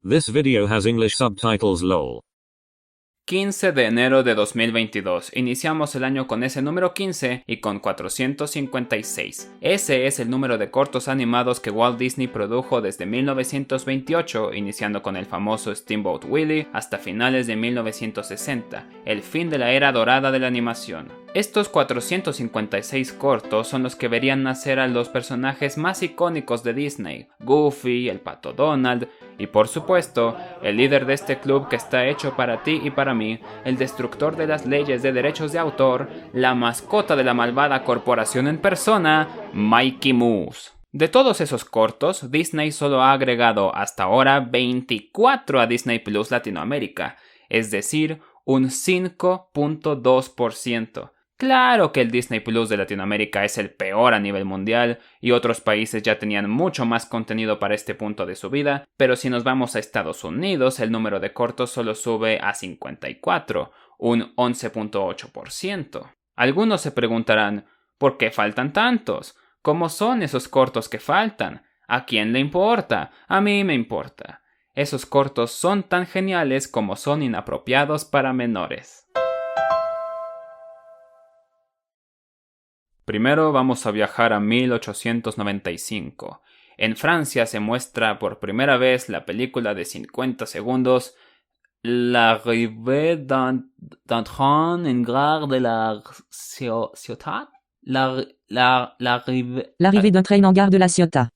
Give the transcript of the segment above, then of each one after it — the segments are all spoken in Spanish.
This video has English subtitles lol. 15 de enero de 2022. Iniciamos el año con ese número 15 y con 456. Ese es el número de cortos animados que Walt Disney produjo desde 1928, iniciando con el famoso Steamboat Willie hasta finales de 1960, el fin de la era dorada de la animación. Estos 456 cortos son los que verían nacer a los personajes más icónicos de Disney: Goofy, el Pato Donald y, por supuesto, el líder de este club que está hecho para ti y para mí, el destructor de las leyes de derechos de autor, la mascota de la malvada corporación en persona, Mickey Mouse. De todos esos cortos, Disney solo ha agregado hasta ahora 24 a Disney Plus Latinoamérica, es decir, un 5.2%. Claro que el Disney Plus de Latinoamérica es el peor a nivel mundial y otros países ya tenían mucho más contenido para este punto de su vida, pero si nos vamos a Estados Unidos, el número de cortos solo sube a 54, un 11.8%. Algunos se preguntarán, ¿por qué faltan tantos? ¿Cómo son esos cortos que faltan? ¿A quién le importa? A mí me importa. Esos cortos son tan geniales como son inapropiados para menores. Primero vamos a viajar a 1895. En Francia se muestra por primera vez la película de 50 segundos L'arrivée d'un train en gare de la ciudad. L'arrivée d'un train en gare de la Ciotat.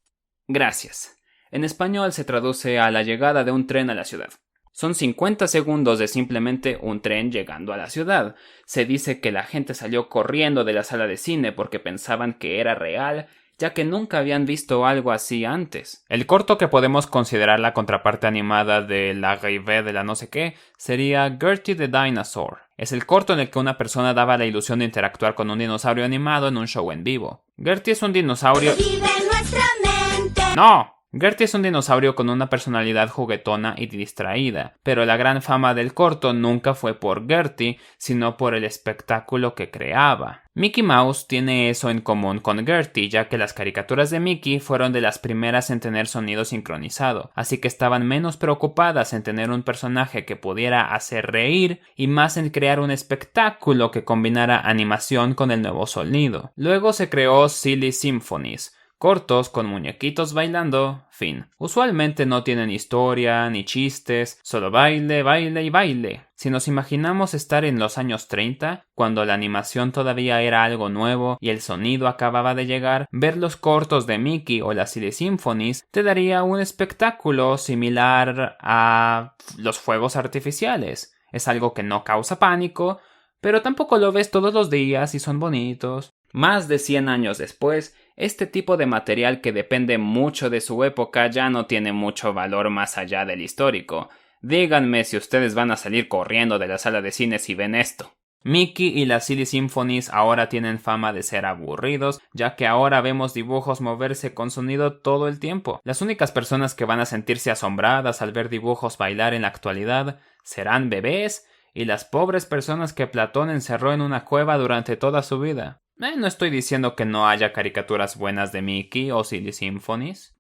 Gracias. En español se traduce a la llegada de un tren a la ciudad. Son 50 segundos de simplemente un tren llegando a la ciudad. Se dice que la gente salió corriendo de la sala de cine porque pensaban que era real, ya que nunca habían visto algo así antes. El corto que podemos considerar la contraparte animada de L'arrivée de la no sé qué sería Gertie the Dinosaur. Es el corto en el que una persona daba la ilusión de interactuar con un dinosaurio animado en un show en vivo. Gertie es un dinosaurio... ¡Vive en nuestra mente! ¡No! Gertie es un dinosaurio con una personalidad juguetona y distraída, pero la gran fama del corto nunca fue por Gertie, sino por el espectáculo que creaba. Mickey Mouse tiene eso en común con Gertie, ya que las caricaturas de Mickey fueron de las primeras en tener sonido sincronizado, así que estaban menos preocupadas en tener un personaje que pudiera hacer reír y más en crear un espectáculo que combinara animación con el nuevo sonido. Luego se creó Silly Symphonies, cortos con muñequitos bailando, fin. Usualmente no tienen historia ni chistes, solo baile, baile y baile. Si nos imaginamos estar en los años 30, cuando la animación todavía era algo nuevo y el sonido acababa de llegar, ver los cortos de Mickey o las Silly Symphonies te daría un espectáculo similar a los fuegos artificiales. Es algo que no causa pánico, pero tampoco lo ves todos los días y son bonitos. Más de 100 años después, este tipo de material que depende mucho de su época ya no tiene mucho valor más allá del histórico. Díganme si ustedes van a salir corriendo de la sala de cine si ven esto. Mickey y las Silly Symphonies ahora tienen fama de ser aburridos, ya que ahora vemos dibujos moverse con sonido todo el tiempo. Las únicas personas que van a sentirse asombradas al ver dibujos bailar en la actualidad serán bebés y las pobres personas que Platón encerró en una cueva durante toda su vida. No estoy diciendo que no haya caricaturas buenas de Mickey o Silly Symphonies.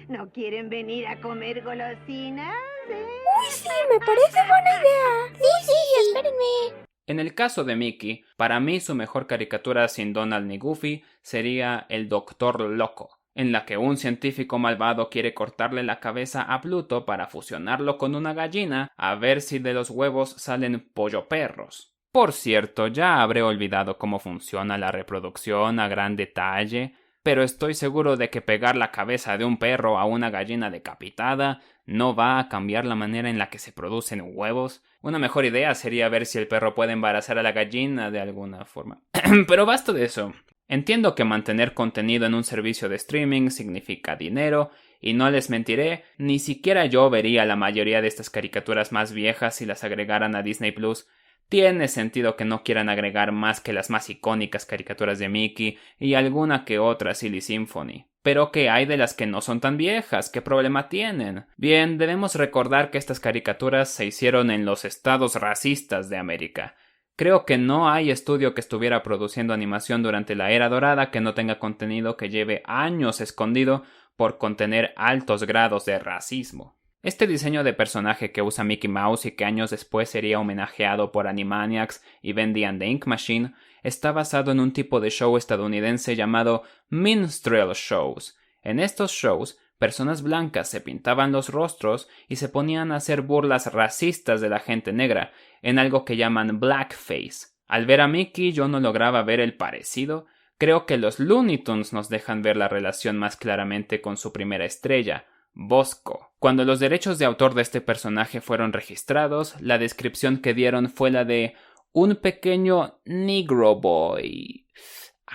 ¿No quieren venir a comer golosinas? Uy, sí, me parece buena idea. Sí, espérenme. En el caso de Mickey, para mí su mejor caricatura sin Donald ni Goofy sería El Doctor Loco, en la que un científico malvado quiere cortarle la cabeza a Pluto para fusionarlo con una gallina a ver si de los huevos salen pollo perros. Por cierto, ya habré olvidado cómo funciona la reproducción a gran detalle, pero estoy seguro de que pegar la cabeza de un perro a una gallina decapitada no va a cambiar la manera en la que se producen huevos. Una mejor idea sería ver si el perro puede embarazar a la gallina de alguna forma. Pero basta de eso. Entiendo que mantener contenido en un servicio de streaming significa dinero, y no les mentiré, ni siquiera yo vería la mayoría de estas caricaturas más viejas si las agregaran a Disney Plus. Tiene sentido que no quieran agregar más que las más icónicas caricaturas de Mickey y alguna que otra Silly Symphony. Pero ¿qué hay de las que no son tan viejas? ¿Qué problema tienen? Bien, debemos recordar que estas caricaturas se hicieron en los estados racistas de América. Creo que no hay estudio que estuviera produciendo animación durante la era dorada que no tenga contenido que lleve años escondido por contener altos grados de racismo. Este diseño de personaje que usa Mickey Mouse y que años después sería homenajeado por Animaniacs y Bendy and the Ink Machine está basado en un tipo de show estadounidense llamado minstrel shows. En estos shows, personas blancas se pintaban los rostros y se ponían a hacer burlas racistas de la gente negra, en algo que llaman blackface. Al ver a Mickey yo no lograba ver el parecido. Creo que los Looney Tunes nos dejan ver la relación más claramente con su primera estrella, Bosco. Cuando los derechos de autor de este personaje fueron registrados, la descripción que dieron fue la de un pequeño Negro Boy.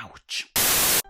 Ouch.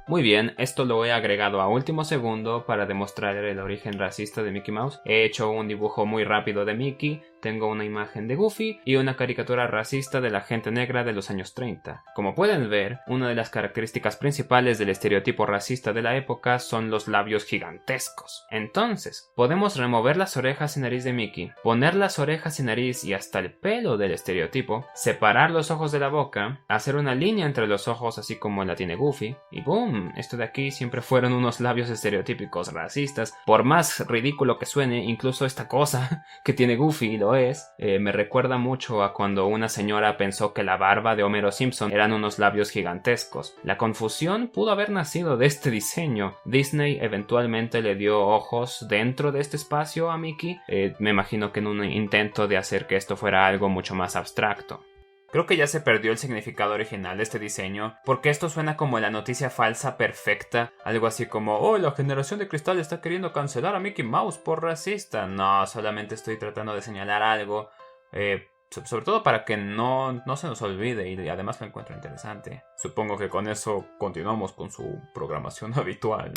Muy bien, esto lo he agregado a último segundo para demostrar el origen racista de Mickey Mouse. He hecho un dibujo muy rápido de Mickey, tengo una imagen de Goofy y una caricatura racista de la gente negra de los años 30. Como pueden ver, una de las características principales del estereotipo racista de la época son los labios gigantescos. Entonces, podemos remover las orejas y nariz de Mickey, poner las orejas y nariz y hasta el pelo del estereotipo, separar los ojos de la boca, hacer una línea entre los ojos así como la tiene Goofy, y ¡boom! Esto de aquí siempre fueron unos labios estereotípicos racistas. Por más ridículo que suene, incluso esta cosa que tiene Goofy lo es, me recuerda mucho a cuando una señora pensó que la barba de Homero Simpson eran unos labios gigantescos. La confusión pudo haber nacido de este diseño. Disney eventualmente le dio ojos dentro de este espacio a Mickey, me imagino que en un intento de hacer que esto fuera algo mucho más abstracto. Creo que ya se perdió el significado original de este diseño, porque esto suena como la noticia falsa perfecta, algo así como «Oh, la generación de cristal está queriendo cancelar a Mickey Mouse por racista». No, solamente estoy tratando de señalar algo, sobre todo para que no se nos olvide y además lo encuentro interesante. Supongo que con eso continuamos con su programación habitual.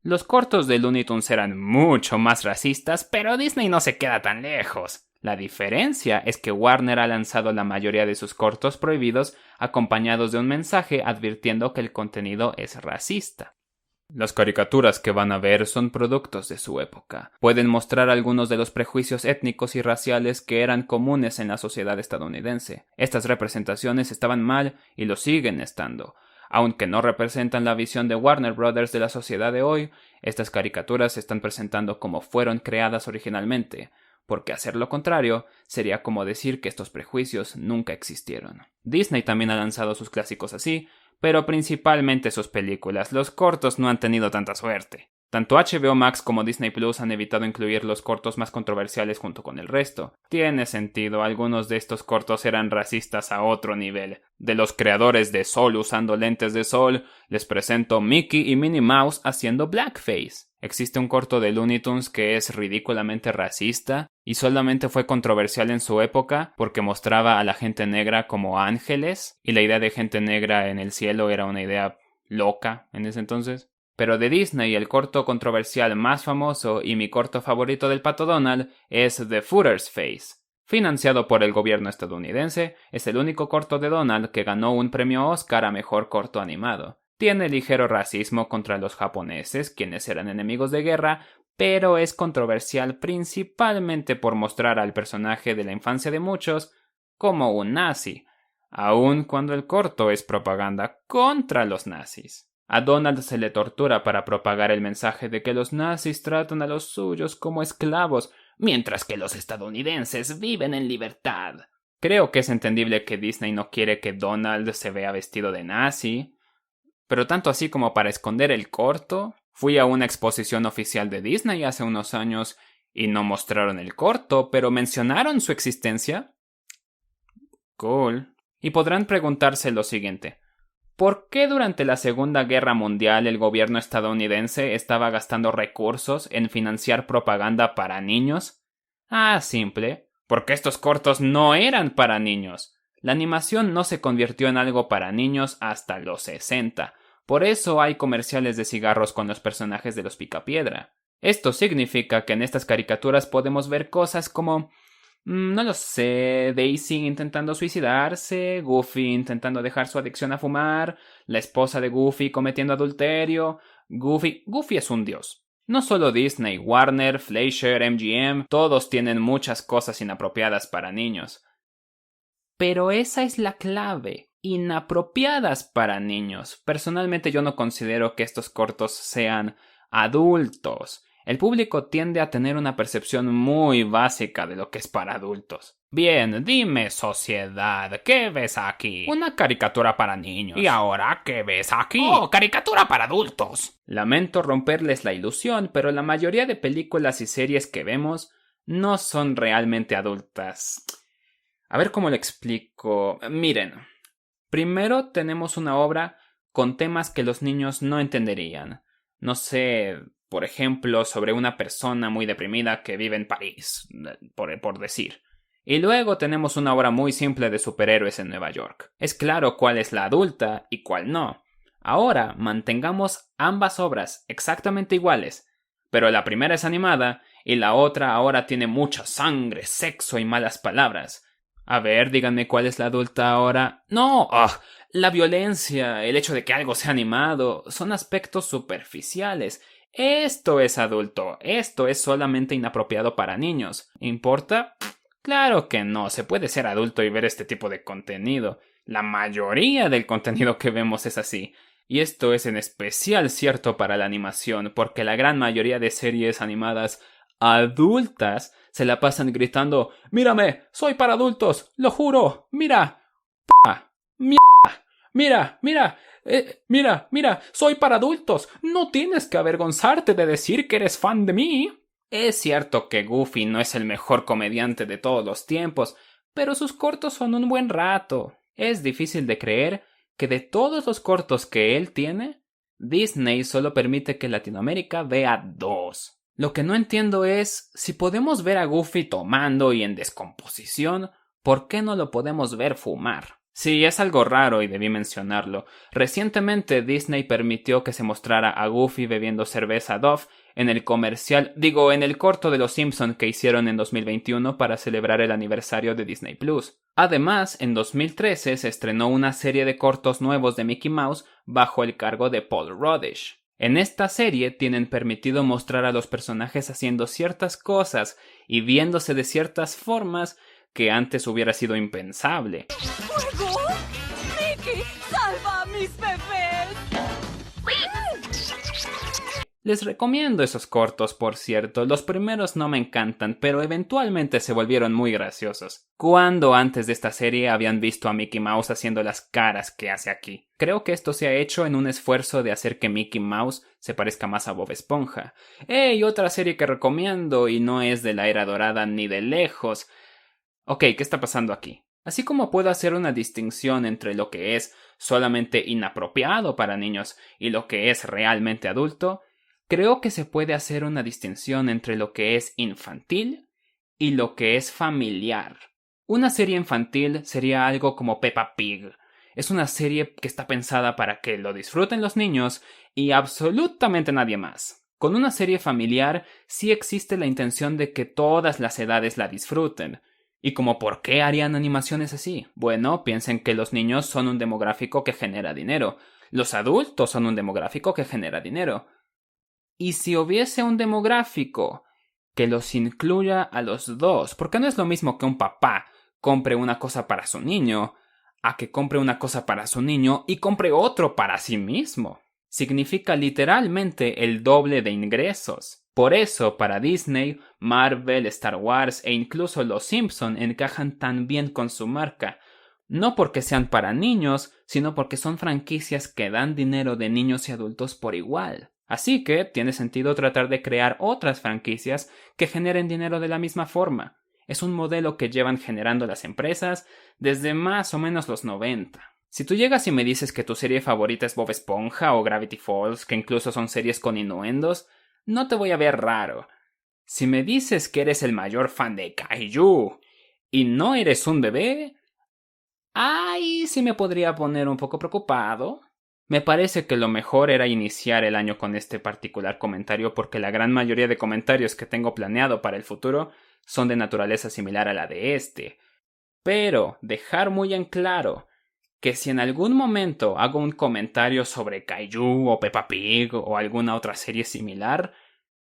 Los cortos de Looney Tunes eran mucho más racistas, pero Disney no se queda tan lejos. La diferencia es que Warner ha lanzado la mayoría de sus cortos prohibidos acompañados de un mensaje advirtiendo que el contenido es racista. Las caricaturas que van a ver son productos de su época. Pueden mostrar algunos de los prejuicios étnicos y raciales que eran comunes en la sociedad estadounidense. Estas representaciones estaban mal y lo siguen estando. Aunque no representan la visión de Warner Brothers de la sociedad de hoy, estas caricaturas se están presentando como fueron creadas originalmente, porque hacer lo contrario sería como decir que estos prejuicios nunca existieron. Disney también ha lanzado sus clásicos así, pero principalmente sus películas. Los cortos no han tenido tanta suerte. Tanto HBO Max como Disney Plus han evitado incluir los cortos más controversiales junto con el resto. Tiene sentido, algunos de estos cortos eran racistas a otro nivel. De los creadores de Sol usando lentes de sol, les presento Mickey y Minnie Mouse haciendo blackface. Existe un corto de Looney Tunes que es ridículamente racista y solamente fue controversial en su época porque mostraba a la gente negra como ángeles y la idea de gente negra en el cielo era una idea loca en ese entonces. Pero de Disney el corto controversial más famoso y mi corto favorito del Pato Donald es The Footer's Face. Financiado por el gobierno estadounidense, es el único corto de Donald que ganó un premio Oscar a mejor corto animado. Tiene ligero racismo contra los japoneses, quienes eran enemigos de guerra, pero es controversial principalmente por mostrar al personaje de la infancia de muchos como un nazi, aun cuando el corto es propaganda contra los nazis. A Donald se le tortura para propagar el mensaje de que los nazis tratan a los suyos como esclavos, mientras que los estadounidenses viven en libertad. Creo que es entendible que Disney no quiere que Donald se vea vestido de nazi, pero tanto así como para esconder el corto. Fui a una exposición oficial de Disney hace unos años y no mostraron el corto, pero mencionaron su existencia. Cool. Y podrán preguntarse lo siguiente. ¿Por qué durante la Segunda Guerra Mundial el gobierno estadounidense estaba gastando recursos en financiar propaganda para niños? Ah, simple. Porque estos cortos no eran para niños. La animación no se convirtió en algo para niños hasta los 60. Por eso hay comerciales de cigarros con los personajes de los Picapiedra. Esto significa que en estas caricaturas podemos ver cosas como... no lo sé, Daisy intentando suicidarse, Goofy intentando dejar su adicción a fumar, la esposa de Goofy cometiendo adulterio. Goofy es un dios. No solo Disney, Warner, Fleischer, MGM, todos tienen muchas cosas inapropiadas para niños. Pero esa es la clave. Inapropiadas para niños. Personalmente yo no considero que estos cortos sean adultos. El público tiende a tener una percepción muy básica de lo que es para adultos. Bien, dime, sociedad, ¿qué ves aquí? Una caricatura para niños. ¿Y ahora qué ves aquí? ¡Oh, caricatura para adultos! Lamento romperles la ilusión, pero la mayoría de películas y series que vemos no son realmente adultas. A ver cómo lo explico. Miren, primero tenemos una obra con temas que los niños no entenderían. No sé, por ejemplo, sobre una persona muy deprimida que vive en París, por decir. Y luego tenemos una obra muy simple de superhéroes en Nueva York. Es claro cuál es la adulta y cuál no. Ahora mantengamos ambas obras exactamente iguales, pero la primera es animada y la otra ahora tiene mucha sangre, sexo y malas palabras. A ver, díganme cuál es la adulta ahora. ¡No! La violencia, el hecho de que algo sea animado, son aspectos superficiales. Esto es adulto, esto es solamente inapropiado para niños. ¿Importa? Claro que no, se puede ser adulto y ver este tipo de contenido. La mayoría del contenido que vemos es así. Y esto es en especial cierto para la animación, porque la gran mayoría de series animadas adultas se la pasan gritando: ¡Mírame! ¡Soy para adultos! ¡Lo juro! ¡Mira! ¡Mira! ¡Mira! ¡Mira! ¡Soy para adultos! ¡No tienes que avergonzarte de decir que eres fan de mí! Es cierto que Goofy no es el mejor comediante de todos los tiempos, pero sus cortos son un buen rato. Es difícil de creer que de todos los cortos que él tiene, Disney solo permite que Latinoamérica vea 2. Lo que no entiendo es, si podemos ver a Goofy tomando y en descomposición, ¿por qué no lo podemos ver fumar? Sí, es algo raro y debí mencionarlo. Recientemente Disney permitió que se mostrara a Goofy bebiendo cerveza Dove en el en el corto de Los Simpson que hicieron en 2021 para celebrar el aniversario de Disney Plus. Además, en 2013 se estrenó una serie de cortos nuevos de Mickey Mouse bajo el cargo de Paul Rudish. En esta serie tienen permitido mostrar a los personajes haciendo ciertas cosas y viéndose de ciertas formas que antes hubiera sido impensable. ¡Fuego! ¡Mickey, salva a mis bebés! Les recomiendo esos cortos, por cierto. Los primeros no me encantan, pero eventualmente se volvieron muy graciosos. ¿Cuándo antes de esta serie habían visto a Mickey Mouse haciendo las caras que hace aquí? Creo que esto se ha hecho en un esfuerzo de hacer que Mickey Mouse se parezca más a Bob Esponja. ¡Ey! Otra serie que recomiendo y no es de la era dorada ni de lejos. Ok, ¿qué está pasando aquí? Así como puedo hacer una distinción entre lo que es solamente inapropiado para niños y lo que es realmente adulto, creo que se puede hacer una distinción entre lo que es infantil y lo que es familiar. Una serie infantil sería algo como Peppa Pig. Es una serie que está pensada para que lo disfruten los niños y absolutamente nadie más. Con una serie familiar sí existe la intención de que todas las edades la disfruten. ¿Y como por qué harían animaciones así? Bueno, piensen que los niños son un demográfico que genera dinero. Los adultos son un demográfico que genera dinero. Y si hubiese un demográfico que los incluya a los dos, porque no es lo mismo que un papá compre una cosa para su niño, a que compre una cosa para su niño y compre otro para sí mismo. Significa literalmente el doble de ingresos. Por eso, para Disney, Marvel, Star Wars e incluso Los Simpson encajan tan bien con su marca. No porque sean para niños, sino porque son franquicias que dan dinero de niños y adultos por igual. Así que tiene sentido tratar de crear otras franquicias que generen dinero de la misma forma. Es un modelo que llevan generando las empresas desde más o menos los 90. Si tú llegas y me dices que tu serie favorita es Bob Esponja o Gravity Falls, que incluso son series con innuendos, no te voy a ver raro. Si me dices que eres el mayor fan de Kaiju y no eres un bebé, ahí sí me podría poner un poco preocupado. Me parece que lo mejor era iniciar el año con este particular comentario porque la gran mayoría de comentarios que tengo planeado para el futuro son de naturaleza similar a la de este. Pero dejar muy en claro que si en algún momento hago un comentario sobre Kaiju o Peppa Pig o alguna otra serie similar,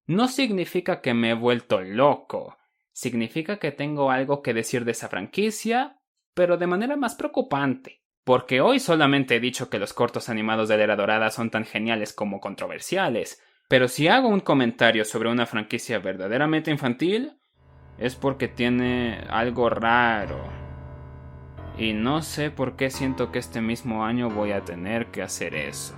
no significa que me he vuelto loco. Significa que tengo algo que decir de esa franquicia, pero de manera más preocupante. Porque hoy solamente he dicho que los cortos animados de la Era Dorada son tan geniales como controversiales. Pero si hago un comentario sobre una franquicia verdaderamente infantil, es porque tiene algo raro. Y no sé por qué siento que este mismo año voy a tener que hacer eso.